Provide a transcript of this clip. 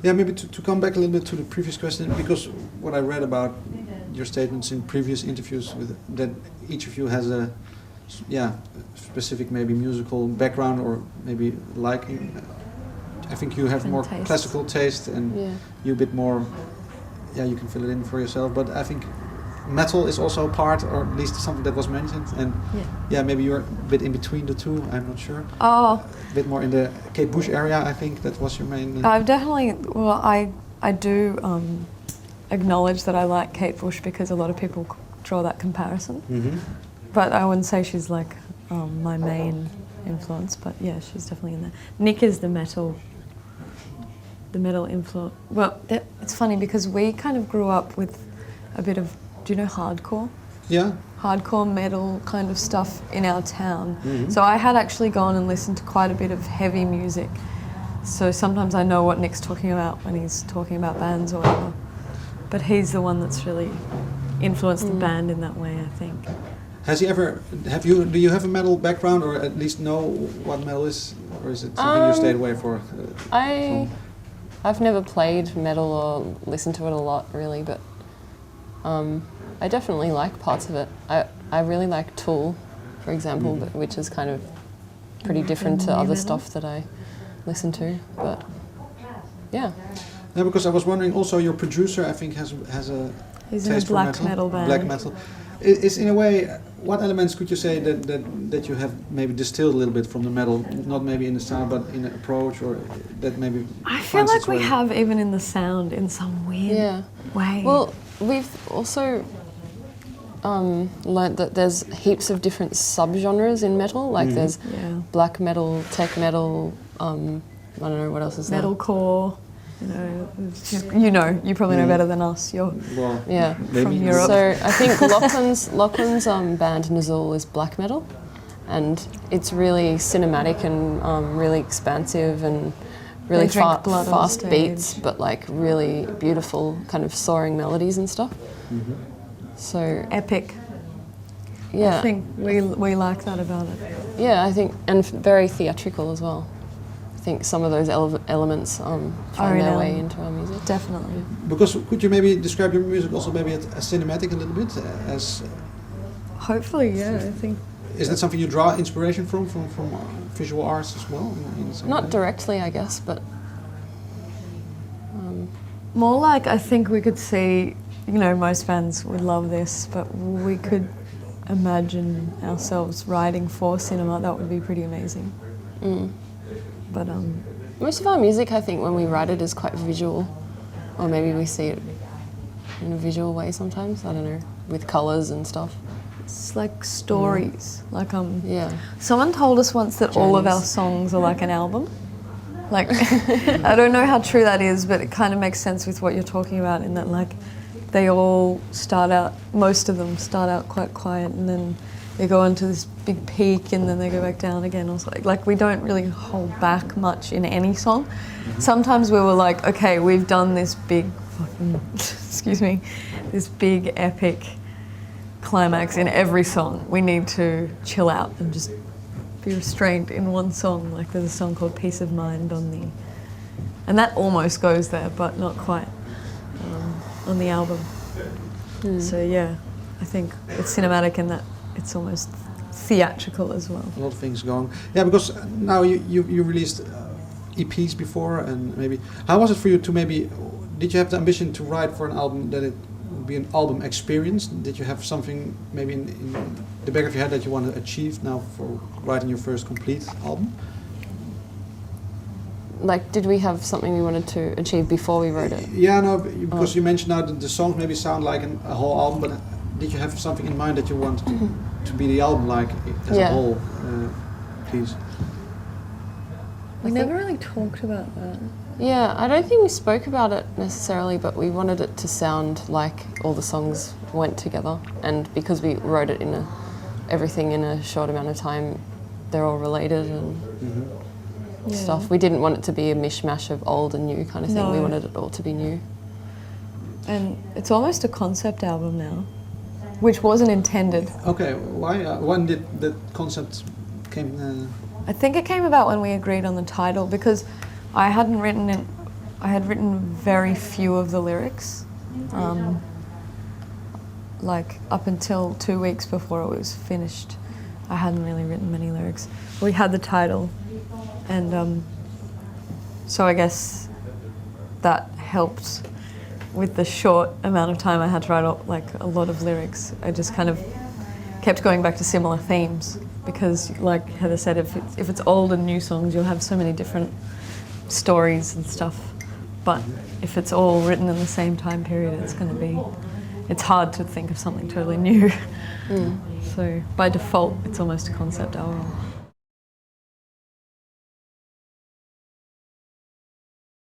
Yeah, maybe to come back a little bit to the previous question, because what I read about your statements in previous interviews, with that each of you has a specific maybe musical background or maybe liking. I think you have more classical taste and you a bit more, you can fill it in for yourself, but I think metal is also a part, or at least something that was mentioned, and maybe you're a bit in between the two, I'm not sure. Oh. A bit more in the Kate Bush area, I think that was your main... I've definitely, I do acknowledge that I like Kate Bush because a lot of people draw that comparison. Mm-hmm. But I wouldn't say she's like my main influence, but yeah, she's definitely in there. Nick is the metal influence. Well, it's funny because we kind of grew up with a bit of, do you know hardcore? Yeah. Hardcore metal kind of stuff in our town. Mm-hmm. So I had actually gone and listened to quite a bit of heavy music. So sometimes I know what Nick's talking about when he's talking about bands or whatever. But he's the one that's really influenced the band in that way, I think. Has he ever, do you have a metal background, or at least know what metal is? Or is it something you stayed away from? I've never played metal or listened to it a lot, really, but I definitely like parts of it. I really like Tool, for example, which is kind of pretty different to other stuff that I listen to, but yeah. No, because I was wondering also, your producer, I think, has a He's taste in a for metal band. Black metal. Is in a way, what elements could you say that you have maybe distilled a little bit from the metal, not maybe in the sound, but in the approach, or that maybe... I feel like we have even in the sound in some weird way. Well, we've also learnt that there's heaps of different subgenres in metal, like there's black metal, tech metal, I don't know, what else is there? Metalcore. You probably know better than us. You're from Europe. So I think Lachlan's band Nazul is black metal, and it's really cinematic and really expansive and really fast beats, but like really beautiful kind of soaring melodies and stuff. Mm-hmm. So epic. Yeah, I think we like that about it. Yeah, I think, and very theatrical as well. I think some of those elements find their way into our music. Definitely. Because could you maybe describe your music also maybe as cinematic a little bit? As hopefully, yeah. I think. Is that something you draw inspiration from visual arts as well? Not directly, I guess, but more like I think we could see. Most fans would love this, but we could imagine ourselves writing for cinema. That would be pretty amazing. But most of our music, I think, when we write it, is quite visual, or maybe we see it in a visual way sometimes. I don't know, with colours and stuff. It's like stories. Like someone told us once that all of our songs are like an album. Like I don't know how true that is, but it kind of makes sense with what you're talking about. In that, like, they all most of them start out quite quiet, and then they go into this big peak, and then they go back down again. Or something. Like we don't really hold back much in any song. Sometimes we were like, okay, we've done this big fucking, this big epic climax in every song. We need to chill out and just be restrained in one song. Like there's a song called Peace of Mind and that almost goes there, but not quite on the album. So yeah, I think it's cinematic in that it's almost theatrical as well. A lot of things going. Yeah, because now you released EPs before, and maybe how was it for you to did you have the ambition to write for an album that it would be an album experience? Did you have something maybe in the back of your head that you want to achieve now for writing your first complete album? Like, did we have something we wanted to achieve before we wrote it? Yeah, no, because you mentioned now that the songs maybe sound like a whole album, but did you have something in mind that you wanted to be the album like as a whole, please? We never really talked about that. Yeah, I don't think we spoke about it necessarily, but we wanted it to sound like all the songs went together, and because we wrote it everything in a short amount of time, they're all related and stuff. We didn't want it to be a mishmash of old and new kind of thing. No. We wanted it all to be new. And it's almost a concept album now, which wasn't intended. Okay, why? When did the concept came? I think it came about when we agreed on the title, because I hadn't written I had written very few of the lyrics. Like up until 2 weeks before it was finished, I hadn't really written many lyrics. We had the title, and so I guess that helped with the short amount of time I had to write like a lot of lyrics. I just kind of kept going back to similar themes because, like Heather said, if it's old and new songs, you'll have so many different stories and stuff. But if it's all written in the same time period, it's hard to think of something totally new. So by default, it's almost a concept album.